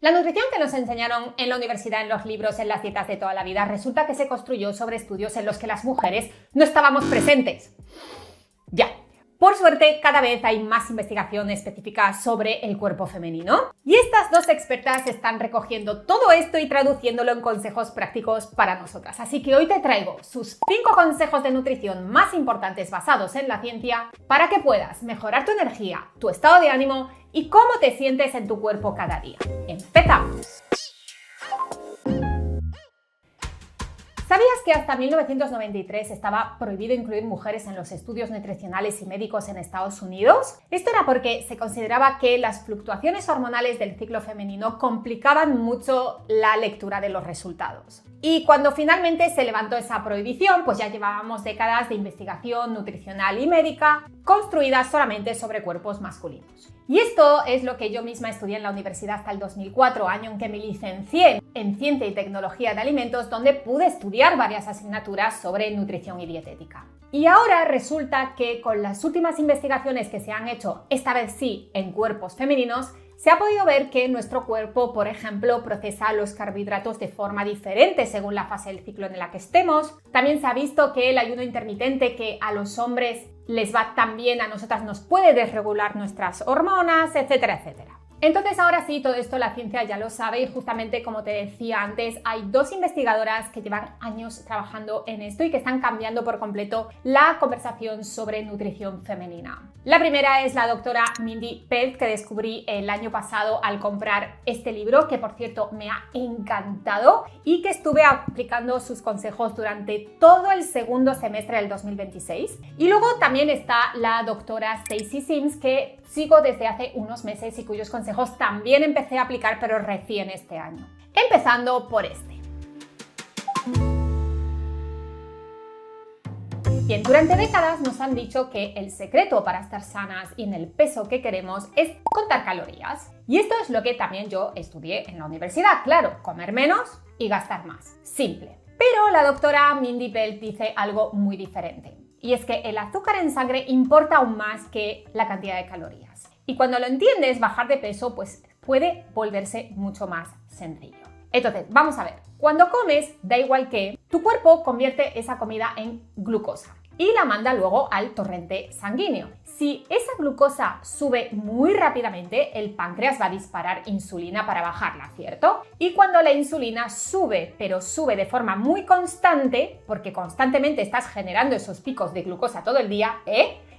La nutrición que nos enseñaron en la universidad, en los libros, en las dietas de toda la vida, resulta que se construyó sobre estudios en los que las mujeres no estábamos presentes. Ya. Por suerte, cada vez hay más investigación específica sobre el cuerpo femenino. Y estas dos expertas están recogiendo todo esto y traduciéndolo en consejos prácticos para nosotras. Así que hoy te traigo sus 5 consejos de nutrición más importantes basados en la ciencia para que puedas mejorar tu energía, tu estado de ánimo y cómo te sientes en tu cuerpo cada día. ¡Empezamos! ¿Sabías que hasta 1993 estaba prohibido incluir mujeres en los estudios nutricionales y médicos en Estados Unidos? Esto era porque se consideraba que las fluctuaciones hormonales del ciclo femenino complicaban mucho la lectura de los resultados. Y cuando finalmente se levantó esa prohibición, pues ya llevábamos décadas de investigación nutricional y médica construidas solamente sobre cuerpos masculinos. Y esto es lo que yo misma estudié en la universidad hasta el 2004, año en que me licencié en Ciencia y Tecnología de Alimentos, donde pude estudiar varias asignaturas sobre nutrición y dietética. Y ahora resulta que con las últimas investigaciones que se han hecho, esta vez sí, en cuerpos femeninos, se ha podido ver que nuestro cuerpo, por ejemplo, procesa los carbohidratos de forma diferente según la fase del ciclo en la que estemos. También se ha visto que el ayuno intermitente, que a los hombres les va tan bien, a nosotras nos puede desregular nuestras hormonas, etcétera, etcétera. Entonces ahora sí, todo esto la ciencia ya lo sabe y justamente como te decía antes, hay 2 investigadoras que llevan años trabajando en esto y que están cambiando por completo la conversación sobre nutrición femenina. La primera es la doctora Mindy Pelz, que descubrí el año pasado al comprar este libro, que por cierto me ha encantado y que estuve aplicando sus consejos durante todo el segundo semestre del 2026. Y luego también está la doctora Stacy Sims, que sigo desde hace unos meses y cuyos consejos también empecé a aplicar, pero recién este año. Empezando por este. Bien, durante décadas nos han dicho que el secreto para estar sanas y en el peso que queremos es contar calorías. Y esto es lo que también yo estudié en la universidad, claro, comer menos y gastar más. Simple. Pero la doctora Mindy Pelz dice algo muy diferente. Y es que el azúcar en sangre importa aún más que la cantidad de calorías. Y cuando lo entiendes, bajar de peso pues puede volverse mucho más sencillo. Entonces, vamos a ver. Cuando comes, da igual que, tu cuerpo convierte esa comida en glucosa y la manda luego al torrente sanguíneo. Si esa glucosa sube muy rápidamente, el páncreas va a disparar insulina para bajarla, ¿cierto? Y cuando la insulina sube, pero sube de forma muy constante, porque constantemente estás generando esos picos de glucosa todo el día,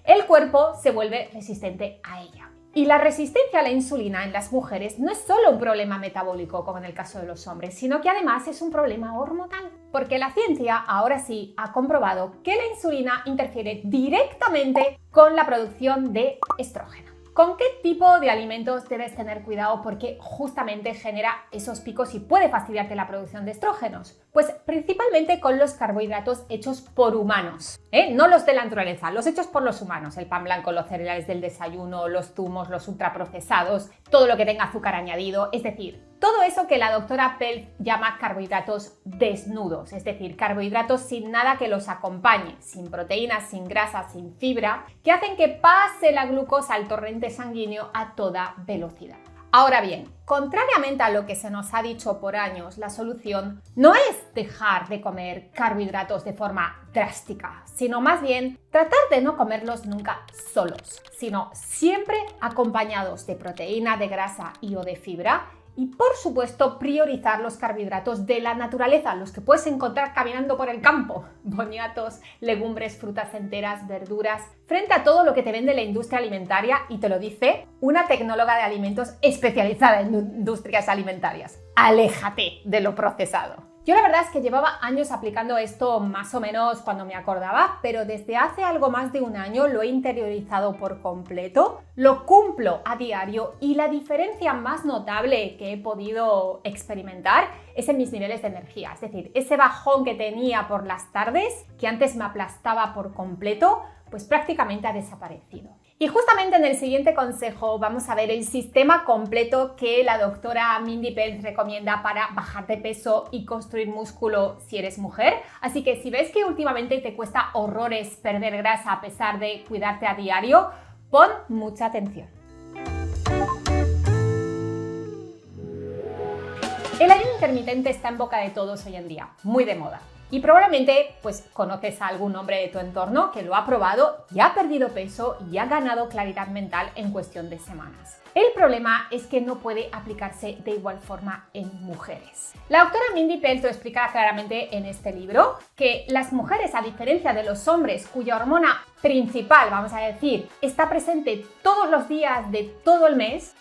el cuerpo se vuelve resistente a ella. Y la resistencia a la insulina en las mujeres no es solo un problema metabólico, como en el caso de los hombres, sino que además es un problema hormonal. Porque la ciencia ahora sí ha comprobado que la insulina interfiere directamente con la producción de estrógeno. ¿Con qué tipo de alimentos debes tener cuidado? Porque justamente genera esos picos y puede fastidiarte la producción de estrógenos. Pues principalmente con los carbohidratos hechos por humanos, no los de la naturaleza, los hechos por los humanos. El pan blanco, los cereales del desayuno, los zumos, los ultraprocesados, todo lo que tenga azúcar añadido, es decir, todo eso que la doctora Pelz llama carbohidratos desnudos, es decir, carbohidratos sin nada que los acompañe, sin proteínas, sin grasa, sin fibra, que hacen que pase la glucosa al torrente sanguíneo a toda velocidad. Ahora bien, contrariamente a lo que se nos ha dicho por años, la solución no es dejar de comer carbohidratos de forma drástica, sino más bien tratar de no comerlos nunca solos, sino siempre acompañados de proteína, de grasa y o de fibra. Y por supuesto priorizar los carbohidratos de la naturaleza, los que puedes encontrar caminando por el campo, boniatos, legumbres, frutas enteras, verduras, frente a todo lo que te vende la industria alimentaria, y te lo dice una tecnóloga de alimentos especializada en industrias alimentarias. Aléjate de lo procesado. Yo la verdad es que llevaba años aplicando esto más o menos cuando me acordaba, pero desde hace algo más de un año lo he interiorizado por completo, lo cumplo a diario y la diferencia más notable que he podido experimentar es en mis niveles de energía. Es decir, ese bajón que tenía por las tardes, que antes me aplastaba por completo, pues prácticamente ha desaparecido. Y justamente en el siguiente consejo vamos a ver el sistema completo que la doctora Mindy Pelz recomienda para bajar de peso y construir músculo si eres mujer. Así que si ves que últimamente te cuesta horrores perder grasa a pesar de cuidarte a diario, pon mucha atención. El ayuno intermitente está en boca de todos hoy en día, muy de moda. Y probablemente pues conoces a algún hombre de tu entorno que lo ha probado y ha perdido peso y ha ganado claridad mental en cuestión de semanas. El problema es que no puede aplicarse de igual forma en mujeres. La doctora Mindy Pelz lo explica claramente en este libro, que las mujeres, a diferencia de los hombres cuya hormona principal, vamos a decir, está presente todos los días de todo el mes,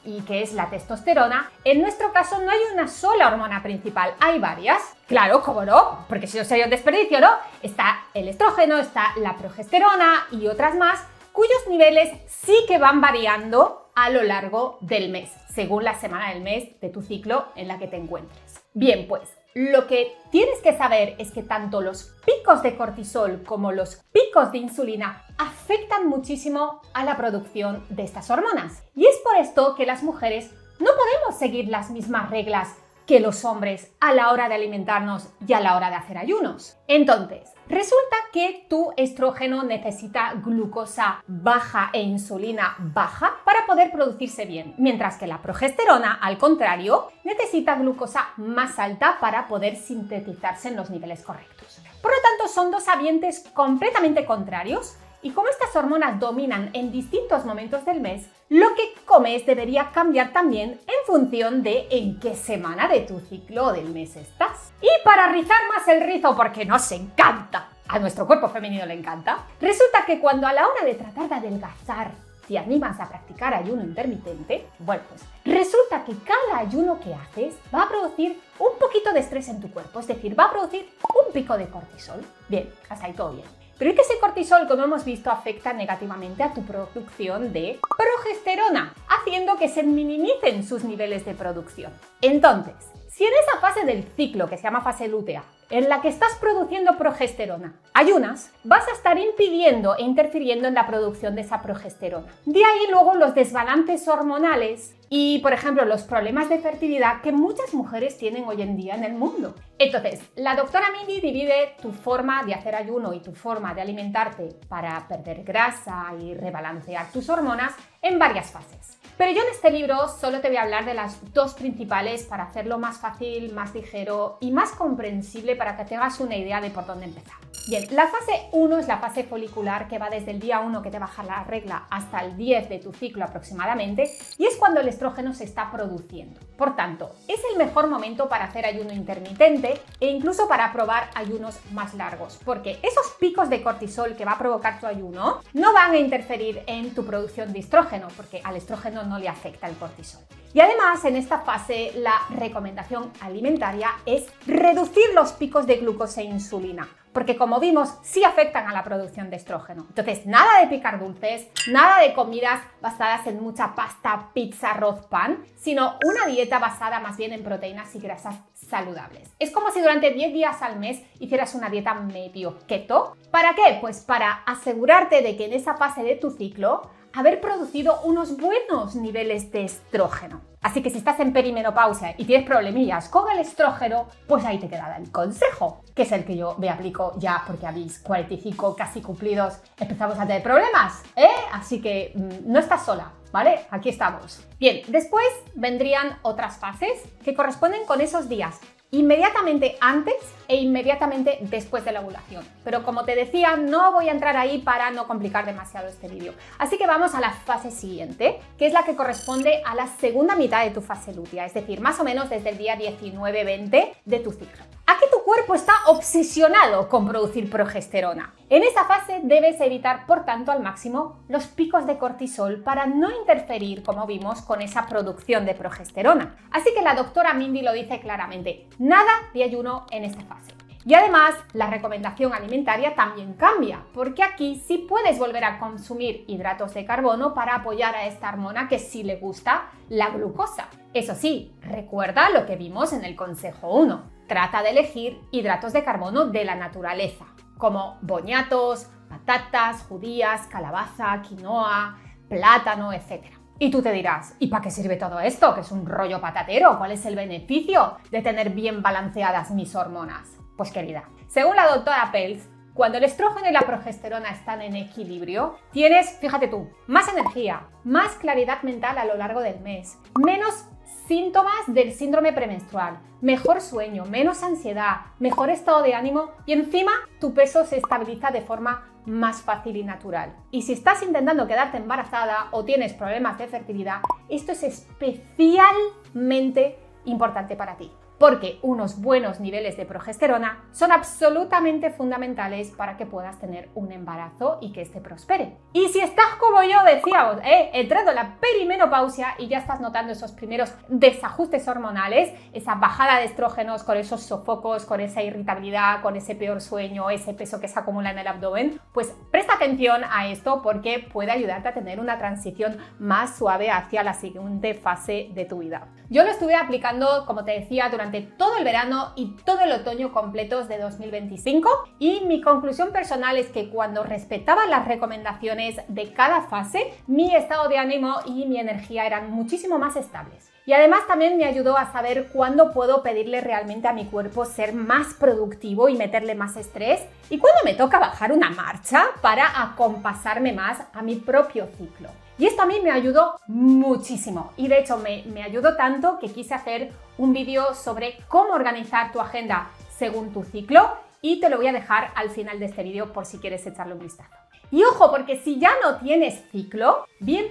y que es la testosterona, en nuestro caso no hay una sola hormona principal, hay varias. Claro, cómo no, porque si no sería un desperdicio, ¿no? Está el estrógeno, está la progesterona y otras más, cuyos niveles sí que van variando a lo largo del mes, según la semana del mes de tu ciclo en la que te encuentres. Bien, pues lo que tienes que saber es que tanto los picos de cortisol como los picos de insulina afectan muchísimo a la producción de estas hormonas. Y es por esto que las mujeres no podemos seguir las mismas reglas que los hombres a la hora de alimentarnos y a la hora de hacer ayunos. Entonces, resulta que tu estrógeno necesita glucosa baja e insulina baja para poder producirse bien, mientras que la progesterona, al contrario, necesita glucosa más alta para poder sintetizarse en los niveles correctos. Por lo tanto, son dos ambientes completamente contrarios. Y como estas hormonas dominan en distintos momentos del mes, lo que comes debería cambiar también en función de en qué semana de tu ciclo o del mes estás. Y para rizar más el rizo, porque nos encanta, a nuestro cuerpo femenino le encanta, resulta que cuando a la hora de tratar de adelgazar te animas a practicar ayuno intermitente, bueno, pues resulta que cada ayuno que haces va a producir un poquito de estrés en tu cuerpo, es decir, va a producir un pico de cortisol. Bien, hasta ahí todo bien. Pero es que ese cortisol, como hemos visto, afecta negativamente a tu producción de progesterona, haciendo que se minimicen sus niveles de producción. Entonces, si en esa fase del ciclo, que se llama fase lútea, en la que estás produciendo progesterona, ayunas, vas a estar impidiendo e interfiriendo en la producción de esa progesterona. De ahí luego los desbalances hormonales y, por ejemplo, los problemas de fertilidad que muchas mujeres tienen hoy en día en el mundo. Entonces, la doctora Mindy divide tu forma de hacer ayuno y tu forma de alimentarte para perder grasa y rebalancear tus hormonas en varias fases. Pero yo en este libro solo te voy a hablar de las dos principales para hacerlo más fácil, más ligero y más comprensible para que te hagas una idea de por dónde empezar. Bien, la fase 1 es la fase folicular que va desde el día 1 que te baja la regla hasta el 10 de tu ciclo aproximadamente y es cuando el estrógeno se está produciendo. Por tanto, es el mejor momento para hacer ayuno intermitente e incluso para probar ayunos más largos, porque esos picos de cortisol que va a provocar tu ayuno no van a interferir en tu producción de estrógeno, porque al estrógeno no le afecta el cortisol. Y además, en esta fase, la recomendación alimentaria es reducir los picos de glucosa e insulina, porque como vimos, sí afectan a la producción de estrógeno. Entonces, nada de picar dulces, nada de comidas basadas en mucha pasta, pizza, arroz, pan, sino una dieta basada más bien en proteínas y grasas saludables. Es como si durante 10 días al mes hicieras una dieta medio keto. ¿Para qué? Pues para asegurarte de que en esa fase de tu ciclo haber producido unos buenos niveles de estrógeno. Así que si estás en perimenopausia y tienes problemillas con el estrógeno, pues ahí te queda el consejo, que es el que yo me aplico ya porque habéis 45 casi cumplidos, empezamos a tener problemas, ¿eh? Así que no estás sola, ¿vale? Aquí estamos. Bien, después vendrían otras fases que corresponden con esos días inmediatamente antes e inmediatamente después de la ovulación. Pero como te decía, no voy a entrar ahí para no complicar demasiado este vídeo. Así que vamos a la fase siguiente, que es la que corresponde a la segunda mitad de tu fase lútea, es decir, más o menos desde el día 19-20 de tu ciclo. Aquí tu cuerpo está obsesionado con producir progesterona. En esa fase debes evitar, por tanto, al máximo los picos de cortisol para no interferir, como vimos, con esa producción de progesterona. Así que la doctora Mindy lo dice claramente, nada de ayuno en esta fase. Y además, la recomendación alimentaria también cambia, porque aquí sí puedes volver a consumir hidratos de carbono para apoyar a esta hormona que sí le gusta, la glucosa. Eso sí, recuerda lo que vimos en el consejo 1. Trata de elegir hidratos de carbono de la naturaleza, como boñatos, patatas, judías, calabaza, quinoa, plátano, etc. Y tú te dirás, ¿y para qué sirve todo esto? Que es un rollo patatero. ¿Cuál es el beneficio de tener bien balanceadas mis hormonas? Pues querida, según la doctora Pelz, cuando el estrógeno y la progesterona están en equilibrio, tienes, fíjate tú, más energía, más claridad mental a lo largo del mes, menos síntomas del síndrome premenstrual, mejor sueño, menos ansiedad, mejor estado de ánimo y encima tu peso se estabiliza de forma más fácil y natural. Y si estás intentando quedarte embarazada o tienes problemas de fertilidad, esto es especialmente importante para ti, porque unos buenos niveles de progesterona son absolutamente fundamentales para que puedas tener un embarazo y que este prospere. Y si estás como yo, decíamos, entrando en la perimenopausia y ya estás notando esos primeros desajustes hormonales, esa bajada de estrógenos con esos sofocos, con esa irritabilidad, con ese peor sueño, ese peso que se acumula en el abdomen, pues presta atención a esto porque puede ayudarte a tener una transición más suave hacia la siguiente fase de tu vida. Yo lo estuve aplicando, como te decía, durante todo el verano y todo el otoño completos de 2025 y mi conclusión personal es que cuando respetaba las recomendaciones de cada fase, mi estado de ánimo y mi energía eran muchísimo más estables. Y además también me ayudó a saber cuándo puedo pedirle realmente a mi cuerpo ser más productivo y meterle más estrés y cuándo me toca bajar una marcha para acompasarme más a mi propio ciclo. Y esto a mí me ayudó muchísimo y de hecho me ayudó tanto que quise hacer un vídeo sobre cómo organizar tu agenda según tu ciclo y te lo voy a dejar al final de este vídeo por si quieres echarle un vistazo. Y ojo, porque si ya no tienes ciclo, bien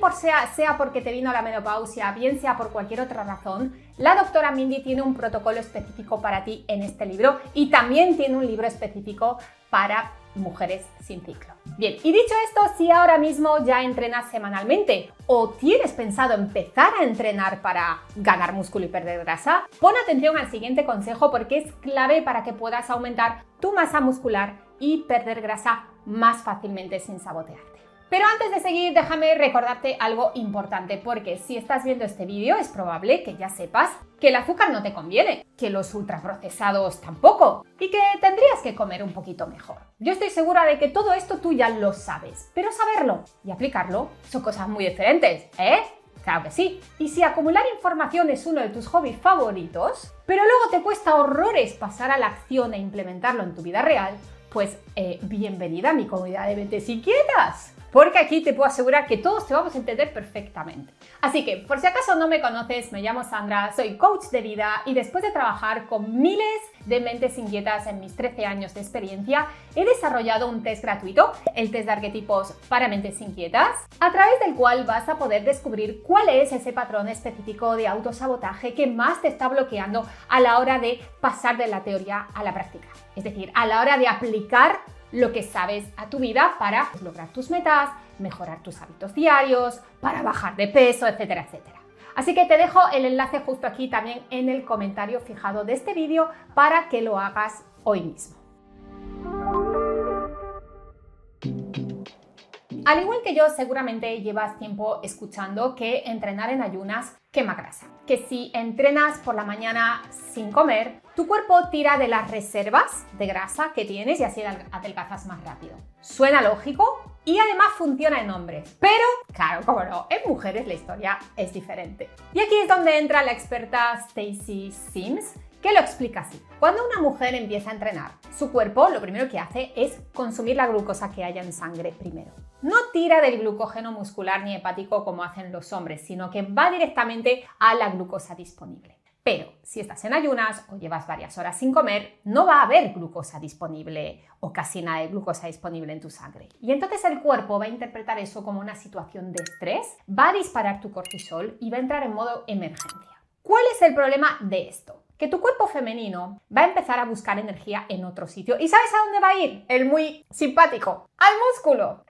sea porque te vino la menopausia, bien sea por cualquier otra razón, la doctora Mindy tiene un protocolo específico para ti en este libro y también tiene un libro específico para mujeres sin ciclo. Bien, y dicho esto, si ahora mismo ya entrenas semanalmente o tienes pensado empezar a entrenar para ganar músculo y perder grasa, pon atención al siguiente consejo porque es clave para que puedas aumentar tu masa muscular y perder grasa más fácilmente sin sabotearte. Pero antes de seguir, déjame recordarte algo importante, porque si estás viendo este vídeo es probable que ya sepas que el azúcar no te conviene, que los ultraprocesados tampoco y que tendrías que comer un poquito mejor. Yo estoy segura de que todo esto tú ya lo sabes, pero saberlo y aplicarlo son cosas muy diferentes, ¿eh? Claro que sí. Y si acumular información es uno de tus hobbies favoritos, pero luego te cuesta horrores pasar a la acción e implementarlo en tu vida real, pues bienvenida a mi comunidad de mentes inquietas. Porque aquí te puedo asegurar que todos te vamos a entender perfectamente. Así que, por si acaso no me conoces, me llamo Sandra, soy coach de vida y después de trabajar con miles de mentes inquietas en mis 13 años de experiencia, he desarrollado un test gratuito, el test de arquetipos para mentes inquietas, a través del cual vas a poder descubrir cuál es ese patrón específico de autosabotaje que más te está bloqueando a la hora de pasar de la teoría a la práctica. Es decir, a la hora de aplicar lo que sabes a tu vida para lograr tus metas, mejorar tus hábitos diarios, para bajar de peso, etcétera, etcétera. Así que te dejo el enlace justo aquí también en el comentario fijado de este vídeo para que lo hagas hoy mismo. Al igual que yo, seguramente llevas tiempo escuchando que entrenar en ayunas quema grasa. Que si entrenas por la mañana sin comer, tu cuerpo tira de las reservas de grasa que tienes y así adelgazas más rápido. Suena lógico y además funciona en hombres. Pero, claro, como no, en mujeres la historia es diferente. Y aquí es donde entra la experta Stacy Sims, que lo explica así. Cuando una mujer empieza a entrenar, su cuerpo lo primero que hace es consumir la glucosa que haya en sangre primero. No tira del glucógeno muscular ni hepático como hacen los hombres, sino que va directamente a la glucosa disponible. Pero si estás en ayunas o llevas varias horas sin comer, no va a haber glucosa disponible o casi nada de glucosa disponible en tu sangre. Y entonces el cuerpo va a interpretar eso como una situación de estrés, va a disparar tu cortisol y va a entrar en modo emergencia. ¿Cuál es el problema de esto? Que tu cuerpo femenino va a empezar a buscar energía en otro sitio. ¿Y sabes a dónde va a ir? El muy simpático. ¡Al músculo!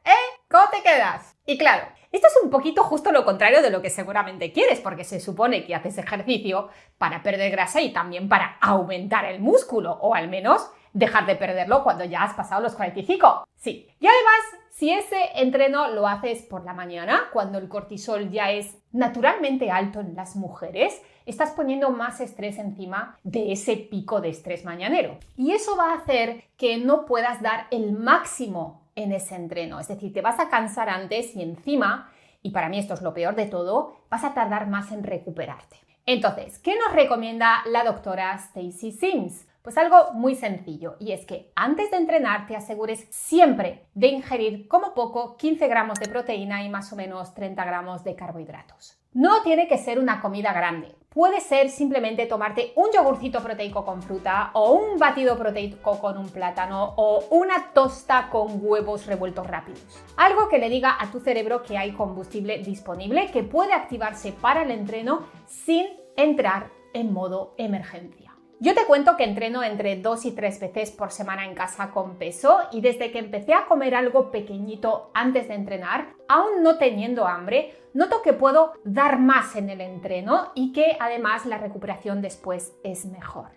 ¿Cómo te quedas? Y claro, esto es un poquito justo lo contrario de lo que seguramente quieres, porque se supone que haces ejercicio para perder grasa y también para aumentar el músculo, o al menos dejar de perderlo cuando ya has pasado los 45. Sí. Y además, si ese entreno lo haces por la mañana, cuando el cortisol ya es naturalmente alto en las mujeres, estás poniendo más estrés encima de ese pico de estrés mañanero. Y eso va a hacer que no puedas dar el máximo en ese entreno. Es decir, te vas a cansar antes y encima, y para mí esto es lo peor de todo, vas a tardar más en recuperarte. Entonces, ¿qué nos recomienda la doctora Stacy Sims? Pues algo muy sencillo, y es que antes de entrenar te asegures siempre de ingerir como poco 15 gramos de proteína y más o menos 30 gramos de carbohidratos. No tiene que ser una comida grande. puede ser simplemente tomarte un yogurcito proteico con fruta o un batido proteico con un plátano o una tosta con huevos revueltos rápidos. Algo que le diga a tu cerebro que hay combustible disponible que puede activarse para el entreno sin entrar en modo emergencia. Yo te cuento que entreno entre 2 y 3 veces por semana en casa con peso y desde que empecé a comer algo pequeñito antes de entrenar, aún no teniendo hambre, noto que puedo dar más en el entreno y que además la recuperación después es mejor.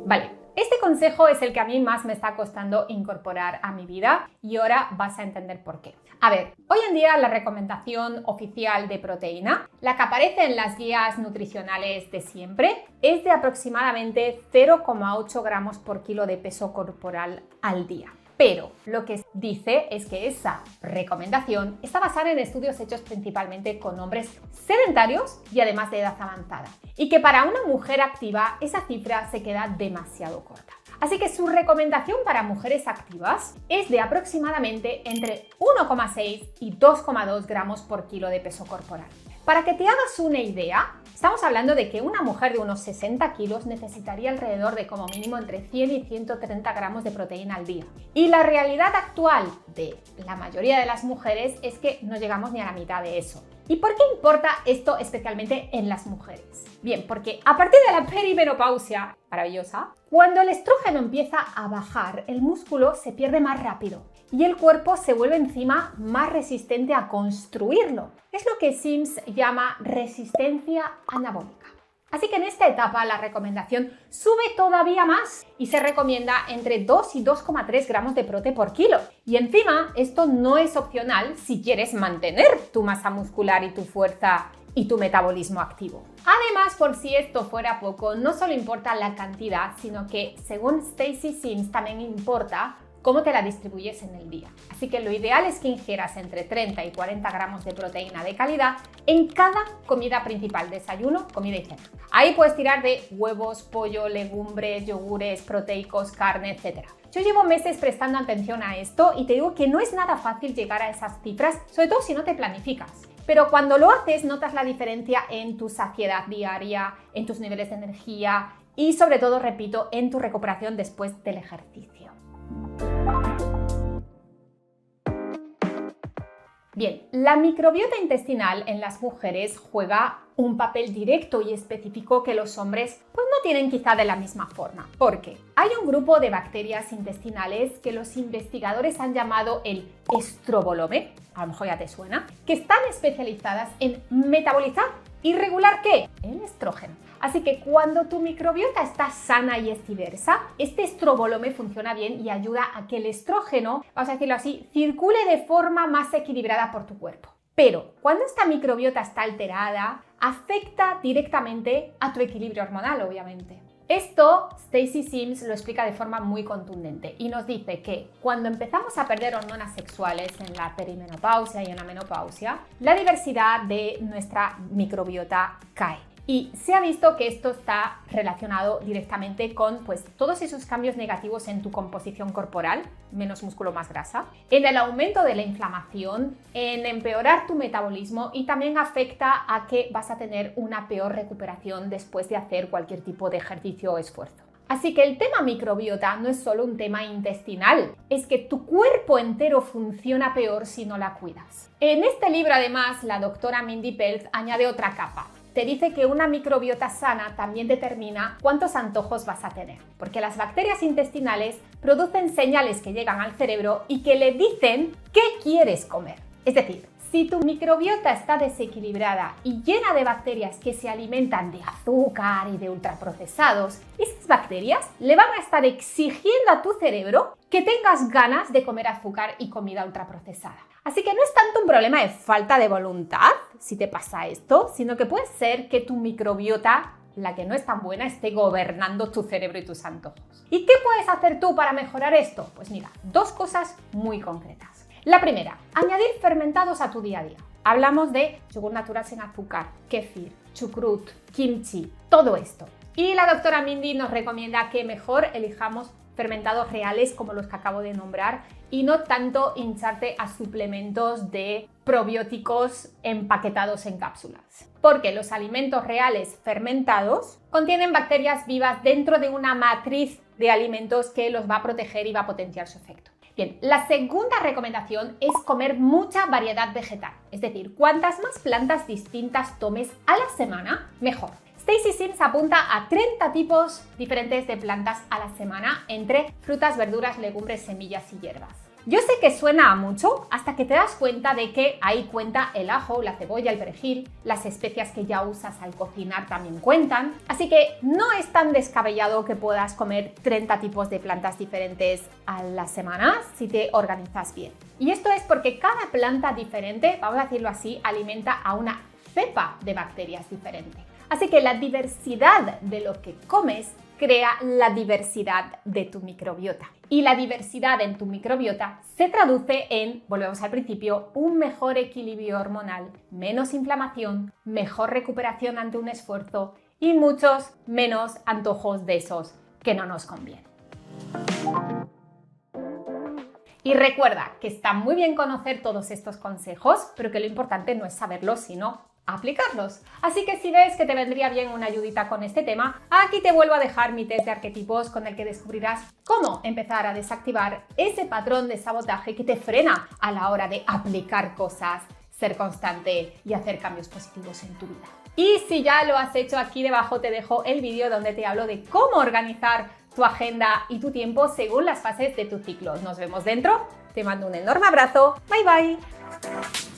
Vale, este consejo es el que a mí más me está costando incorporar a mi vida y ahora vas a entender por qué. A ver, hoy en día la recomendación oficial de proteína, la que aparece en las guías nutricionales de siempre, es de aproximadamente 0,8 gramos por kilo de peso corporal al día. Pero lo que dice es que esa recomendación está basada en estudios hechos principalmente con hombres sedentarios y además de edad avanzada, y que para una mujer activa esa cifra se queda demasiado corta. Así que su recomendación para mujeres activas es de aproximadamente entre 1,6 y 2,2 gramos por kilo de peso corporal. Para que te hagas una idea, estamos hablando de que una mujer de unos 60 kilos necesitaría alrededor de como mínimo entre 100 y 130 gramos de proteína al día. Y la realidad actual de la mayoría de las mujeres es que no llegamos ni a la mitad de eso. ¿Y por qué importa esto especialmente en las mujeres? Bien, porque a partir de la perimenopausia, maravillosa, cuando el estrógeno empieza a bajar, el músculo se pierde más rápido y el cuerpo se vuelve encima más resistente a construirlo. Es lo que Sims llama resistencia anabólica. Así que en esta etapa la recomendación sube todavía más y se recomienda entre 2 y 2,3 gramos de prote por kilo. Y encima esto no es opcional si quieres mantener tu masa muscular y tu fuerza y tu metabolismo activo. Además, por si esto fuera poco, no solo importa la cantidad, sino que según Stacy Sims también importa cómo te la distribuyes en el día. Así que lo ideal es que ingieras entre 30 y 40 gramos de proteína de calidad en cada comida principal, desayuno, comida y cena. Ahí puedes tirar de huevos, pollo, legumbres, yogures, proteicos, carne, etc. Yo llevo meses prestando atención a esto y te digo que no es nada fácil llegar a esas cifras, sobre todo si no te planificas. Pero cuando lo haces notas la diferencia en tu saciedad diaria, en tus niveles de energía y sobre todo, repito, en tu recuperación después del ejercicio. Bien, la microbiota intestinal en las mujeres juega un papel directo y específico que los hombres pues no tienen quizá de la misma forma. ¿Por qué? Hay un grupo de bacterias intestinales que los investigadores han llamado el estrobolome, a lo mejor ya te suena, que están especializadas en metabolizar y regular ¿qué? El estrógeno. Así que cuando tu microbiota está sana y es diversa, este estrobolome funciona bien y ayuda a que el estrógeno, vamos a decirlo así, circule de forma más equilibrada por tu cuerpo. Pero cuando esta microbiota está alterada, afecta directamente a tu equilibrio hormonal, obviamente. Esto Stacy Sims lo explica de forma muy contundente y nos dice que cuando empezamos a perder hormonas sexuales en la perimenopausia y en la menopausia, la diversidad de nuestra microbiota cae. Y se ha visto que esto está relacionado directamente con todos esos cambios negativos en tu composición corporal, menos músculo, más grasa, en el aumento de la inflamación, en empeorar tu metabolismo y también afecta a que vas a tener una peor recuperación después de hacer cualquier tipo de ejercicio o esfuerzo. Así que el tema microbiota no es solo un tema intestinal, es que tu cuerpo entero funciona peor si no la cuidas. En este libro, además, la doctora Mindy Pelz añade otra capa. Te dice que una microbiota sana también determina cuántos antojos vas a tener, porque las bacterias intestinales producen señales que llegan al cerebro y que le dicen qué quieres comer. Es decir, si tu microbiota está desequilibrada y llena de bacterias que se alimentan de azúcar y de ultraprocesados, esas bacterias le van a estar exigiendo a tu cerebro que tengas ganas de comer azúcar y comida ultraprocesada. Así que no es tanto un problema de falta de voluntad, si te pasa esto, sino que puede ser que tu microbiota, la que no es tan buena, esté gobernando tu cerebro y tus antojos. ¿Y qué puedes hacer tú para mejorar esto? Pues mira, dos cosas muy concretas. La primera, añadir fermentados a tu día a día. Hablamos de yogur natural sin azúcar, kefir, chucrut, kimchi, todo esto. Y la doctora Mindy nos recomienda que mejor elijamos fermentados reales como los que acabo de nombrar y no tanto hincharte a suplementos de probióticos empaquetados en cápsulas. Porque los alimentos reales fermentados contienen bacterias vivas dentro de una matriz de alimentos que los va a proteger y va a potenciar su efecto. Bien, la segunda recomendación es comer mucha variedad vegetal, es decir, cuantas más plantas distintas tomes a la semana, mejor. Stacy Sims apunta a 30 tipos diferentes de plantas a la semana entre frutas, verduras, legumbres, semillas y hierbas. Yo sé que suena a mucho hasta que te das cuenta de que ahí cuenta el ajo, la cebolla, el perejil, las especias que ya usas al cocinar también cuentan. Así que no es tan descabellado que puedas comer 30 tipos de plantas diferentes a la semana si te organizas bien. Y esto es porque cada planta diferente, vamos a decirlo así, alimenta a una cepa de bacterias diferente. Así que la diversidad de lo que comes crea la diversidad de tu microbiota. Y la diversidad en tu microbiota se traduce en, volvemos al principio, un mejor equilibrio hormonal, menos inflamación, mejor recuperación ante un esfuerzo y muchos menos antojos de esos que no nos convienen. Y recuerda que está muy bien conocer todos estos consejos, pero que lo importante no es saberlos, sino aplicarlos. Así que si ves que te vendría bien una ayudita con este tema, aquí te vuelvo a dejar mi test de arquetipos con el que descubrirás cómo empezar a desactivar ese patrón de sabotaje que te frena a la hora de aplicar cosas, ser constante y hacer cambios positivos en tu vida. Y si ya lo has hecho, aquí debajo te dejo el vídeo donde te hablo de cómo organizar tu agenda y tu tiempo según las fases de tu ciclo. Nos vemos dentro, te mando un enorme abrazo, bye bye.